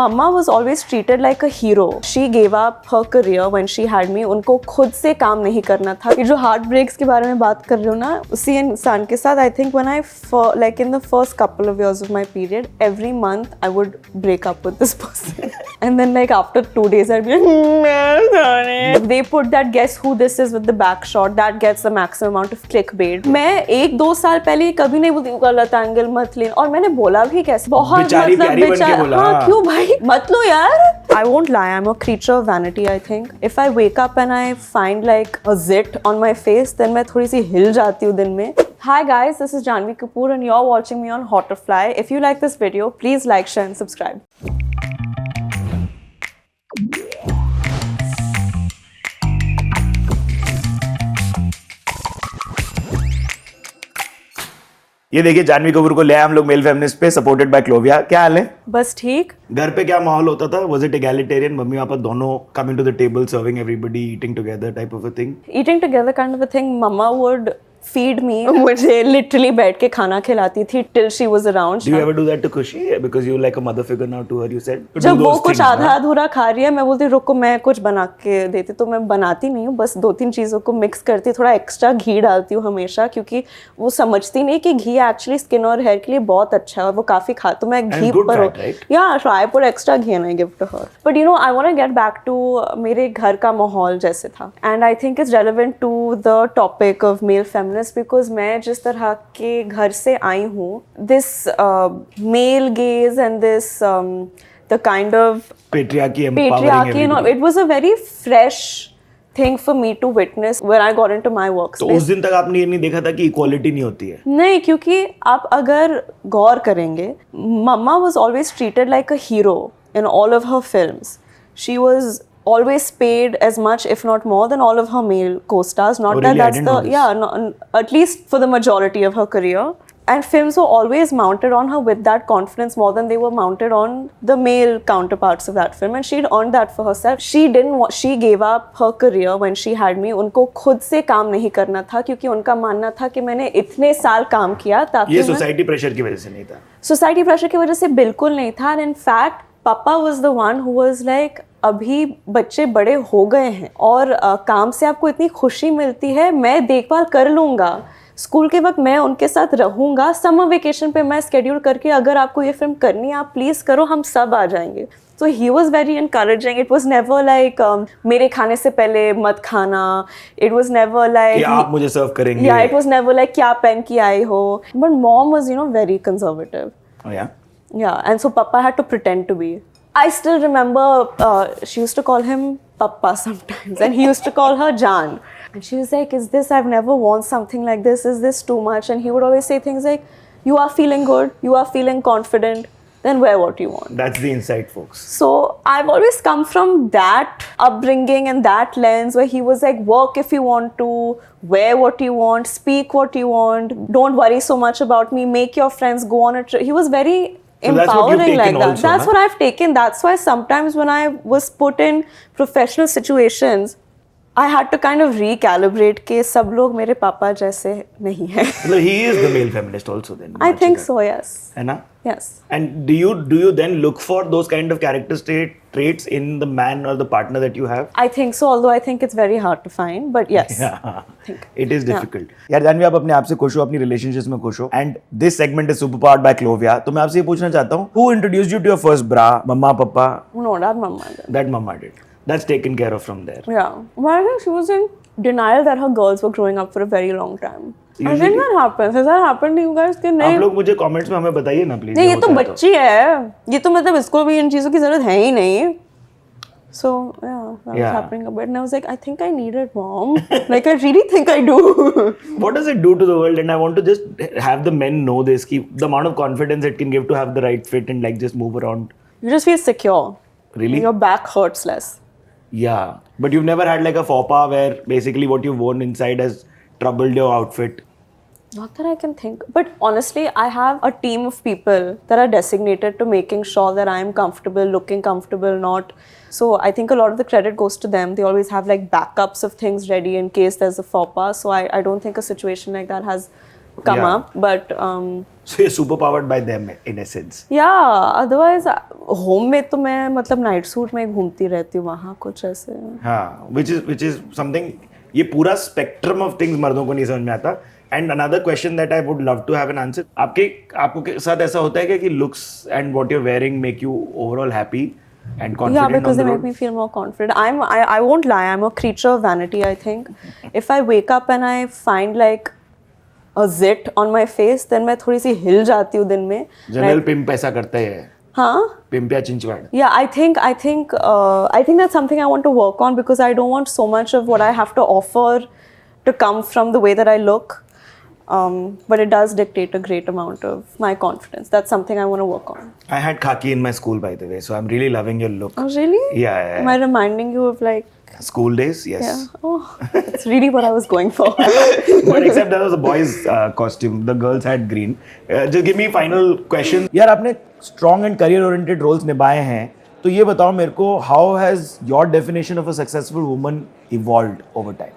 Mama was always treated like a hero. She gave up her career when she had me. उनको खुद से काम नहीं करना था. ये जो heart breaks के बारे में बात कर रही हूँ ना, उसी इंसान के साथ I think when I like in the first couple of years of my period, every month I would break up with this person. And then like after 2 days I'd be like, sorry. They put that guess who this is with the back shot. That gets the maximum amount of clickbait. मैं 1-2 साल पहले कभी नहीं बोलती गलत angle मत ले, और मैंने बोला भी कैसे बहुत मतलब बेचारी, हाँ क्यों भाई मत लो यार. I won't lie, I'm a creature of vanity. I think if I wake up and I find like a zit on my face, then मैं थोड़ी सी हिल जाती हूँ दिन में. Hi guys, this is Janvi Kapoor and you're watching me on Hotterfly. If you like this video, please like, share and subscribe. ये देखिए जानवी कपूर को ले आए हम लोग मेल फेमिनिस्ट पे, सपोर्टेड बाय क्लोविया. क्या हाल है? बस ठीक. घर पे क्या माहौल होता था? Was it एगैलिटेरियन? मम्मी पापा दोनों coming to the table, serving everybody, eating together type of a thing? Eating together kind of a thing. Mama would feed me. मुझे literally बैठ के खाना खिलाती थी till she was around. Do you ever do that to Khushi? Because you like a mother figure now to her, you said. जब वो कुछ आधा अधूरा खा रही है, मैं बोलती रुको मैं कुछ बना के देती, तो मैं बनाती नहीं हूँ, बस 2-3 चीज़ों को मिक्स करती, थोड़ा एक्स्ट्रा घी डालती हूँ हमेशा, क्योंकि वो समझती नहीं कि घी एक्चुअली स्किन और हेयर के लिए बहुत अच्छा है और वो काफ़ी खा, तो मैं घी पर या ट्राई पर extra ghee and I give to her. But you know I want to get back to मेरे घर का माहौल जैसे था, and I think it's relevant to the topic of male feminist, because मैं जिस तरह के घर से आई हूँ, this male gaze and this the kind of patriarchy and it was a very fresh thing for me to witness when I got into my workspace. तो उस दिन तक आपने ये नहीं देखा था कि इक्वालिटी नहीं होती है? नहीं, क्योंकि आप अगर गौर करेंगे, मम्मा was always treated like a hero in all of her films. She was always paid as much if not more than all of her male co-stars. Not that that's the at least for the majority of her career. And films were always mounted on her with that confidence more than they were mounted on the male counterparts of that film. And she'd earned that for herself. She gave up her career when she had me. उनको खुद से काम नहीं करना था, क्योंकि उनका मानना था कि मैंने इतने साल काम किया ताकि ये सोसाइटी प्रेशर की वजह से नहीं था. सोसाइटी प्रेशर की वजह से बिल्कुल नहीं था. And in fact, पापा was the one who was like, अभी बच्चे बड़े हो गए हैं और काम से आपको इतनी खुशी मिलती है, मैं देखभाल कर लूँगा, स्कूल के वक्त मैं उनके साथ रहूँगा, समर वेकेशन पे मैं स्केड्यूल करके अगर आपको ये फिल्म करनी है आप प्लीज़ करो, हम सब आ जाएंगे. So he was very encouraging. It was never like मेरे खाने से पहले मत खाना. It was never like कि आप मुझे सर्व करेंगे. Yeah, it was never like क्या पहन के आए हो. But mom was, you know, very conservative. Oh yeah? Yeah, and so Papa had to pretend to be. I still remember she used to call him Papa sometimes, and he used to call her Jaan. And she was like, is this, I've never worn something like this, is this too much? And he would always say things like, you are feeling good, you are feeling confident, then wear what you want. That's the insight, folks. So I've always come from that upbringing and that lens where he was like, work if you want to, wear what you want, speak what you want, don't worry so much about me, make your friends go on a trip. He was very empowering like that. Also, that's what I've taken. That's why sometimes when I was put in professional situations, I had to kind of recalibrate कि सब लोग मेरे पापा जैसे नहीं हैं. मतलब he is the male feminist also then. I think so, yes. है ना? Yes. And do you then look for those kind of character traits in the man or the partner that you have? I think so, although I think it's very hard to find, but yes. Yeah. It is difficult. यार जानवी, आप अपने आप से खुश हो, अपनी relationships में खुश हो. And this segment is super powered by Clovia. तो मैं आपसे ये पूछना चाहता हूँ, who introduced you to your first bra? मम्मा, पापा? No, that mama did. That mama did. That's taken care of from there. Yeah. But I think she was in denial that her girls were growing up for a very long time. I think that happens. Has that happened to you guys? कि नहीं? आप लोग मुझे comments में हमें बताइए ना please. नहीं, ये तो बच्ची है. ये तो मतलब इसको भी इन चीज़ों की ज़रूरत है ही नहीं. So yeah, that was happening a bit, and I was like, I think I need it, mom. Like I really think I do. What does it do to the world? And I want to just have the men know this, ki the amount of confidence it can give to have the right fit and like just move around. You just feel secure. Really? Your back hurts less. Yeah, but you've never had like a faux pas where basically what you've worn inside has troubled your outfit? Not that I can think. But honestly, I have a team of people that are designated to making sure that I'm comfortable, looking comfortable, not. So I think a lot of the credit goes to them. They always have like backups of things ready in case there's a faux pas. So I don't think a situation like that has come Yeah. up, but So you're super powered by them in a sense. yeah, otherwise home में तो मैं मतलब night suit में घूमती रहती हूँ वहाँ कुछ ऐसे. हाँ, which is something, ये पूरा spectrum of things मर्दों को नहीं समझ में आता. And another question that I would love to have an answer, आपको के साथ ऐसा होता है क्या कि looks and what you're wearing make you overall happy and confident Yeah, on because the they make road? me feel more confident. I won't lie, I'm a creature of vanity, I think. If I wake up and I find like a zit on my face, then मैं थोड़ी सी हिल जाती हूँ दिन में. General pimp ऐसा करता है, हाँ? पिम्प या Chinchwad. Yeah, I think that's something I want to work on because I don't want so much of what I have to offer to come from the way that I look. But it does dictate a great amount of my confidence. That's something I want to work on. I had khaki in my school, by the way, so I'm really loving your look. Oh, really? Yeah. Am I reminding you of like? School days, yes. Yeah. Oh, that's really what I was going for. But except that was a boys' costume. The girls had green. Just give me final question. यार आपने strong and career-oriented roles निभाए हैं, तो ये बताओ मेरे को, how has your definition of a successful woman evolved over time?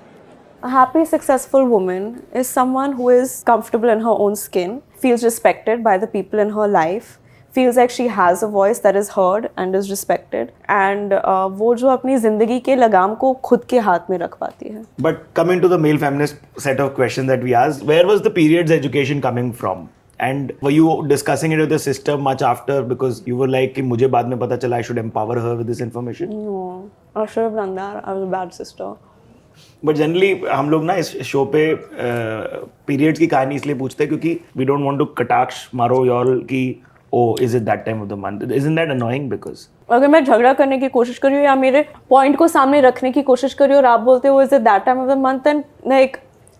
A happy, successful woman is someone who is comfortable in her own skin, feels respected by the people in her life, feels like she has a voice that is heard and is respected, and वो जो अपनी जिंदगी के लगाम को खुद के हाथ में रख पाती है. But coming to the male feminist set of questions that we asked, where was the periods education coming from? And were you discussing it with your sister much after, because you were like कि मुझे बाद में पता चला I should empower her with this information? No, I should have done that. I was a bad sister. But generally हम लोग ना इस शो पे पीरियड्स की कहानी इसलिए पूछते हैं क्योंकि वी डोंट वांट टू कटाक्ष मारो योर की ओ is it that time of the month, isn't that annoying? Because अगर मैं झगड़ा करने की कोशिश कर रही हूँ या मेरे पॉइंट को सामने रखने की कोशिश कर रही हूँ और आप बोलते हो is it that time of the month, then like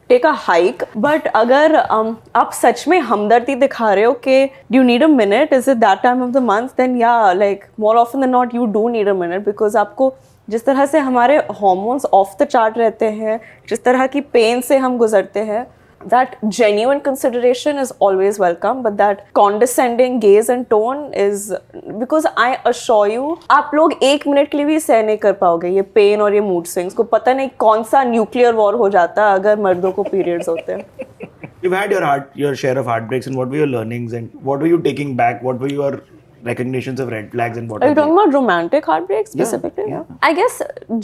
take a hike. But अगर आप सच में हमदर्दी दिखा रहे हो कि do you need a minute, is it that time of the month, then yeah like more often than not you do need a minute. Because आपको जिस तरह से हमारे हार्मोन्स ऑफ द चार्ट रहते हैं, जिस तरह की पेन से हम गुजरते हैं, that genuine consideration is always welcome, but that condescending gaze and tone is, because I assure you आप लोग एक मिनट के लिए भी सह नहीं कर पाओगे ये पेन और ये मूड स्विंग्स को. पता नहीं कौन सा न्यूक्लियर वॉर हो जाता है अगर मर्दों को पीरियड्स होते हैं. you've had your share of heartbreaks, and what were your learnings and what were you taking back? What were your recognitions of red flags and what Are you were talking about romantic heartbreak specifically? yeah. I guess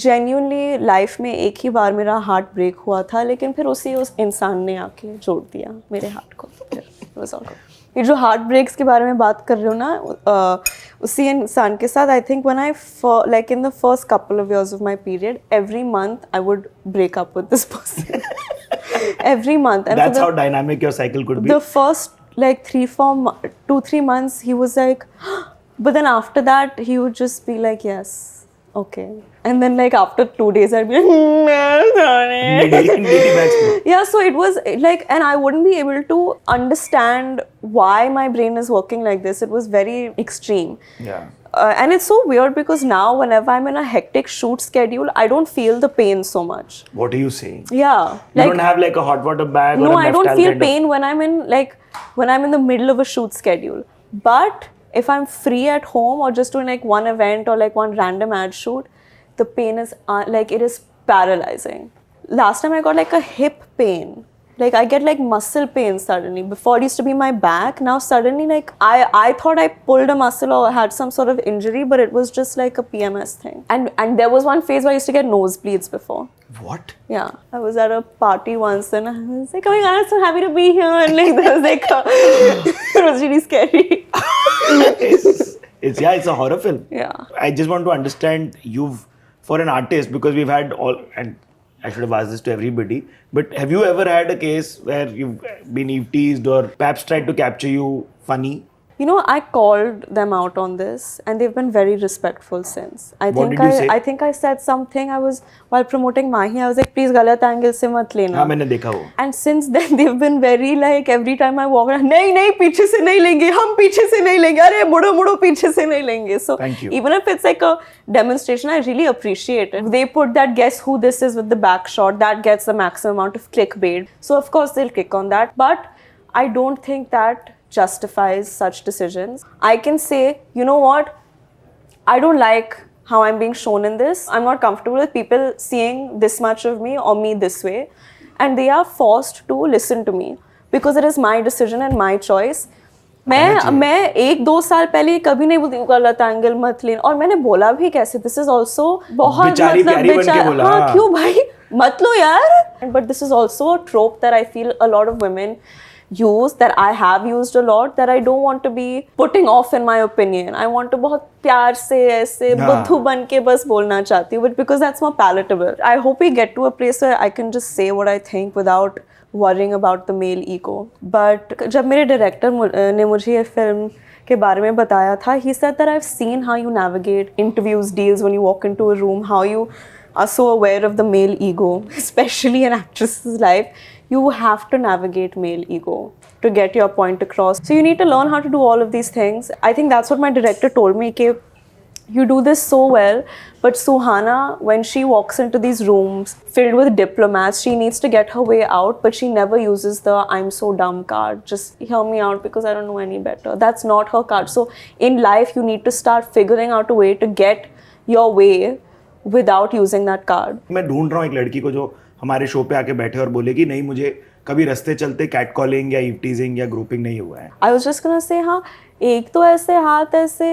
genuinely life में एक ही बार मेरा heart break हुआ था, लेकिन फिर उस इंसान ने आके जोड़ दिया मेरे हार्ट को. फिर it was all good. ये जो हार्ट ब्रेक्स के बारे में बात कर रही हूँ ना, उसी इंसान के साथ I think when I like in the first couple of years of my period, every month I would break up with this person. Every month. And that's how dynamic your cycle could be. The first like 2-3 months he was like, but then after that he would just be like, yes, okay, and then like after 2 days I'd be like, sorry. Nitty backs. Yeah, so it was like, and I wouldn't be able to understand why my brain is working like this. It was very extreme. Yeah. And it's so weird because now whenever I'm in a hectic shoot schedule, I don't feel the pain so much. What are you saying? Yeah. You don't have like a hot water bag? No, or a I don't Meftal feel kind of- pain when I'm in the middle of a shoot schedule. But if I'm free at home or just doing like one event or like one random ad shoot, the pain is like it is paralyzing. Last time I got like a hip pain. Like I get like muscle pain suddenly. Before it used to be my back. Now suddenly like I thought I pulled a muscle or had some sort of injury, but it was just like a PMS thing. And there was one phase where I used to get nosebleeds before. What? Yeah, I was at a party once and I was like, oh my god, I'm so happy to be here. And like, there was like, it was really scary. It's a horror film. Yeah. I just want to understand for an artist, because we've had all, and I should have asked this to everybody, but have you ever had a case where you've been eve teased or perhaps tried to capture you funny? You know, I called them out on this and they've been very respectful since. What did you say? I think I said something. I was, while promoting Mahi, I was like, please galat angle se mat lena. हाँ मैंने देखा वो. And since then they've been very like, every time I walk around, नहीं पीछे से नहीं लेंगे, हम पीछे से नहीं लेंगे, अरे मुड़ो पीछे से नहीं लेंगे. So Thank you. even if it's like a demonstration, I really appreciate it. They put that guess who this is with the back shot, that gets the maximum amount of clickbait. So of course they'll click on that. But I don't think that justifies such decisions. I can say, you know what, I don't like how I'm being shown in this. I'm not comfortable with people seeing this much of me or me this way. And they are forced to listen to me. because it is my decision and my choice. मैं 1-2 साल पहले कभी नहीं बोलती गलत angle मत लेना, और मैंने बोला भी कैसे, दिस इज ऑल्सो बहुत बेचारी प्यारी बन के बोला। हाँ क्यों भाई मत लो यार, but this is also a ट्रोप that I feel a lot of women use, that I have used a lot, that I don't want to be putting off in my opinion. I want to बहुत प्यार से ऐसे बुद्धू बन के बस बोलना चाहती हूँ, but because that's more palatable. I hope we get to a place where I can just say what I think without worrying about the male ego. But जब मेरे डायरेक्टर ने मुझे ये फिल्म के बारे में बताया था, he said that I've seen how you navigate interviews, deals, when you walk into a room, how you are so aware of the male ego, especially in actress's life. You have to navigate male ego to get your point across. So you need to learn how to do all of these things. I think that's what my director told me, कि you do this so well, but Suhana, when she walks into these rooms filled with diplomats, she needs to get her way out, but she never uses the I'm so dumb card. Just hear me out because I don't know any better. That's not her card. So in life, you need to start figuring out a way to get your way without using that card. मैं ढूंढ रहा हूँ एक लड़की को जो हमारे show पे आके बैठे और बोले कि नहीं मुझे कभी रास्ते चलते कैट कॉलिंग या ईव टीजिंग या ग्रुपिंग नहीं हुआ है। I was just gonna say, हाँ एक तो ऐसे हाथ ऐसे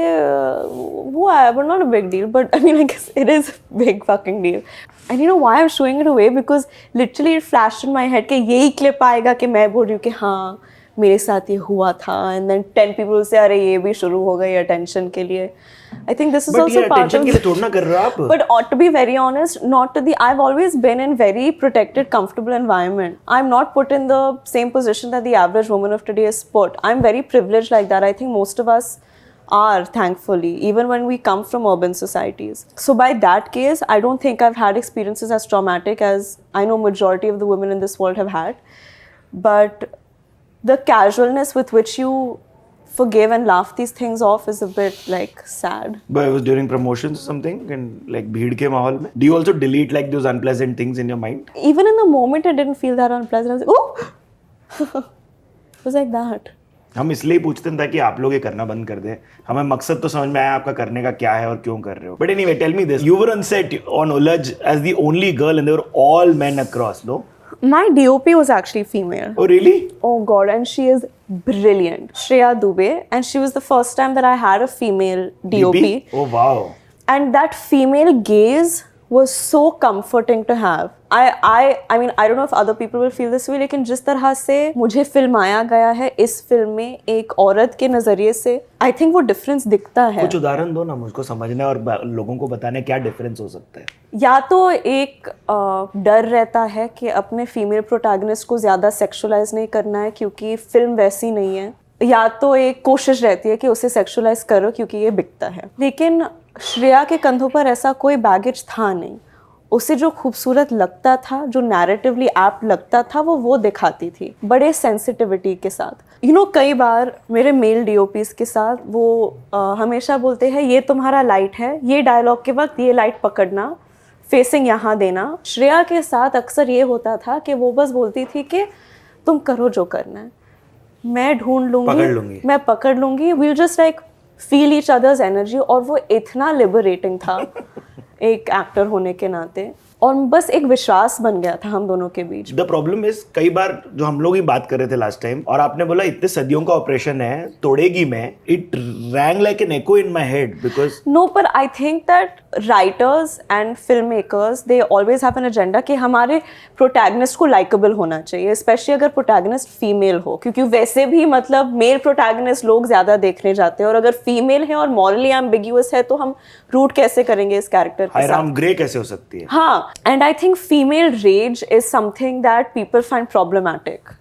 हुआ है, but not a big deal. But I mean, I guess it is a big fucking deal. And you know why I'm showing it away? Because literally it flashed in my head कि यही clip आएगा कि मैं बोल रही हूँ कि हाँ मेरे साथ ये हुआ था, and then 10 people will say अरे ये भी शुरू हो गई attention के लिए. I think this is But also ये part attention of. के लिए थोड़ा ना कर रहे हो आप। But to be very honest, not to the. I've always been in very protected, comfortable environment. I'm not put in the same position that the average woman of today is put. I'm very privileged like that. I think most of us are, thankfully, even when we come from urban societies. So by that case, I don't think I've had experiences as traumatic as I know majority of the women in this world have had. But the casualness with which you forgive and laugh these things off is a bit like sad. But it was during promotions or something and like भीड़ के माहौल में. Do you also delete like those unpleasant things in your mind? Even in the moment, it didn't feel that unpleasant. I was like, oh, it was like that. हम इसलिए पूछते हैं ताकि आप लोग ये करना बंद कर दें. हमें मकसद तो समझ में आया आपका करने का क्या है और क्यों कर रहे हो. But anyway, tell me this. You were on set on Ulaj as the only girl and they were all men across, no? My DOP was actually female. Oh really? Oh God, and she is brilliant. Shreya Dubey, and she was the first time that I had a female DOP. Oh wow. And that female gaze was so comforting to have. I mean, I don't know if other people will feel this way, लेकिन जिस तरह से मुझे फिल्माया गया है इस film में एक औरत के नज़रिए से, I think वो डिफरेंस दिखता है. कुछ उदाहरण दो ना मुझको समझने और लोगों को बताने क्या डिफरेंस हो सकता है. या तो एक डर रहता है कि अपने फीमेल प्रोटैगनिस्ट को ज़्यादा सेक्सुअलाइज नहीं करना है क्योंकि फिल्म वैसी नहीं है, या तो एक कोशिश रहती है कि उसे सेक्सुअलाइज करो क्योंकि ये बिकता है. लेकिन श्रेया के कंधों पर ऐसा कोई बैगेज था नहीं. उसे जो खूबसूरत लगता था, जो नैरेटिवली एप्ट लगता था, वो दिखाती थी बड़े सेंसिटिविटी के साथ. यू नो, कई बार मेरे मेल डीओपीज के साथ वो हमेशा बोलते हैं ये तुम्हारा लाइट है, ये डायलॉग के वक्त ये लाइट पकड़ना, फेसिंग यहाँ देना. श्रेया के साथ अक्सर ये होता था कि वो बस बोलती थी कि तुम करो जो करना है, मैं ढूंढ लूंगी, मैं पकड़ लूंगी. We'll just like feel each other's energy. और वो इतना लिबरेटिंग था एक एक्टर होने के नाते, और बस एक विश्वास बन गया था हम दोनों के बीच. द प्रॉब्लम इज, कई बार जो हम लोग ही बात कर रहे थे लास्ट टाइम, और आपने बोला इतने सदियों का ऑपरेशन है, तोड़ेगी मैं. It rang like an echo in my head because no, पर I think that writers and film makers they always have an agenda कि हमारे प्रोटैगनिस्ट को लाइकेबल होना चाहिए, स्पेशली अगर प्रोटैगनिस्ट फीमेल हो, क्योंकि वैसे भी मतलब मेल प्रोटैगनिस्ट लोग ज्यादा देखने जाते हैं, और अगर फीमेल है और मॉरली एम्बिग्यूअस है तो हम रूट कैसे करेंगे इस कैरेक्टर के साथ. ग्रे कैसे हो सकती है. हाँ, and I think female rage is something that people find problematic.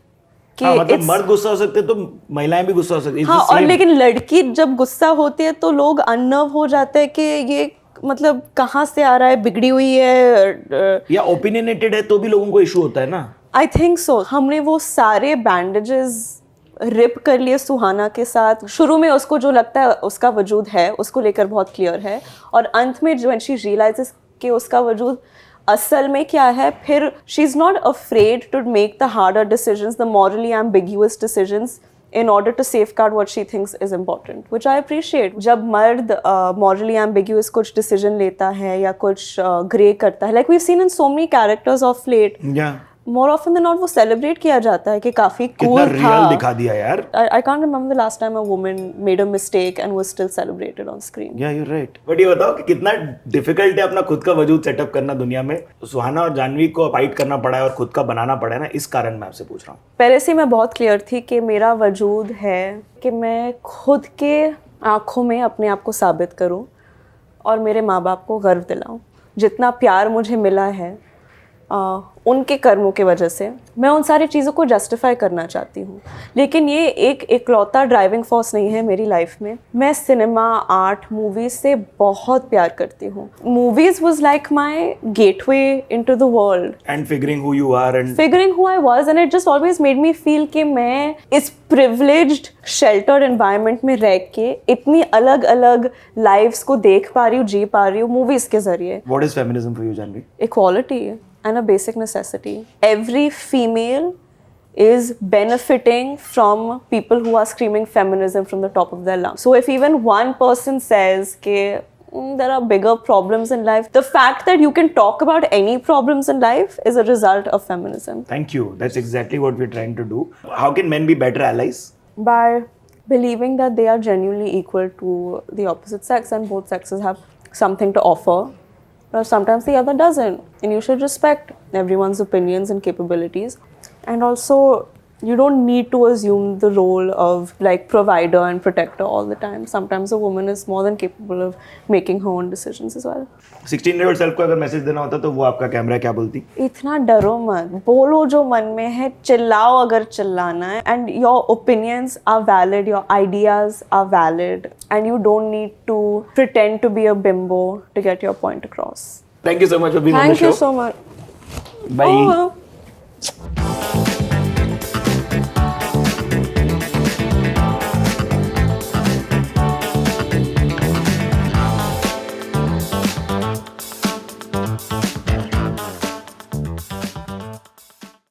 कि मतलब मर्द गुस्सा हो सकते हैं तो महिलाएं भी गुस्सा हो सकती हैं. हाँ, और लेकिन लड़की जब गुस्सा होती है तो लोग अनर्व हो जाते हैं कि ये मतलब कहाँ से आ रहा है, बिगड़ी हुई है, या ओपिनियनेटेड है तो भी लोगों को इशू होता है ना. I think so. हमने वो सारे बैंडेजेस रिप कर लिए सुहाना के साथ. शुरू में उसको जो लगता है उसका वजूद है, उसको लेकर बहुत क्लियर है, और अंत में व्हेन शी रियलाइजेस कि उसका वजूद असल में क्या है, फिर she is not afraid to make the harder decisions, the morally ambiguous decisions, in order to safeguard what she thinks is important, which I appreciate. जब मर्द morally ambiguous कुछ decision लेता है या कुछ grey करता है, like we've seen in so many characters of late. Yeah. more often than not वो celebrate किया जाता है कि काफी कितना cool रियल था. दिखा दिया यार. I can't remember the last time a woman made a mistake and was still celebrated on screen. Yeah, you're right. But ये बताओ कि कितना डिफिकल्ट है अपना खुद का वजूद सेटअप करना दुनिया में. सुहाना और जानवी को फाइट करना पड़ा है और खुद का बनाना पड़ा है ना, इस कारण मैं आपसे पूछ रहा हूँ. पहले से मैं बहुत क्लियर थी कि मेरा वजूद है कि मैं खुद के आँखों में अपने आप को साबित करूं और मेरे माँ बाप को गर्व दिलाऊं. जितना प्यार मुझे मिला है उनके कर्मों के वजह से, मैं उन सारी चीज़ों को जस्टिफाई करना चाहती हूँ. लेकिन ये एक इकलौता ड्राइविंग फोर्स नहीं है मेरी लाइफ में. मैं सिनेमा, आर्ट, मूवीज़ से बहुत प्यार करती हूँ. Movies was like my gateway into the world. And figuring who you are and Figuring who I was, and it just always made me feel कि मैं इस privileged, sheltered environment में रह के इतनी अलग अलग lives को देख पा रही हूँ, जी पा रही हूँ movies के जरिए. What is feminism for you Janhvi? Equality and a basic necessity. Every female is benefiting from people who are screaming feminism from the top of their lungs. So if even one person says कि there are bigger problems in life, the fact that you can talk about any problems in life is a result of feminism. Thank you. That's exactly what we're trying to do. How can men be better allies? By believing that they are genuinely equal to the opposite sex and both sexes have something to offer. But sometimes the other doesn't, and you should respect everyone's opinions and capabilities. And also, you don't need to assume the role of like provider and protector all the time. Sometimes a woman is more than capable of making her own decisions as well. 16-year-old self को अगर message देना होता तो वो आपका camera क्या बोलती? इतना डरो मत, बोलो जो मन में है, चिल्लाओ अगर चिल्लाना है. And your opinions are valid, your ideas are valid, and you don't need to pretend to be a bimbo to get your point across. Thank you so much for being on the Thank show. you so much. Bye. Oh.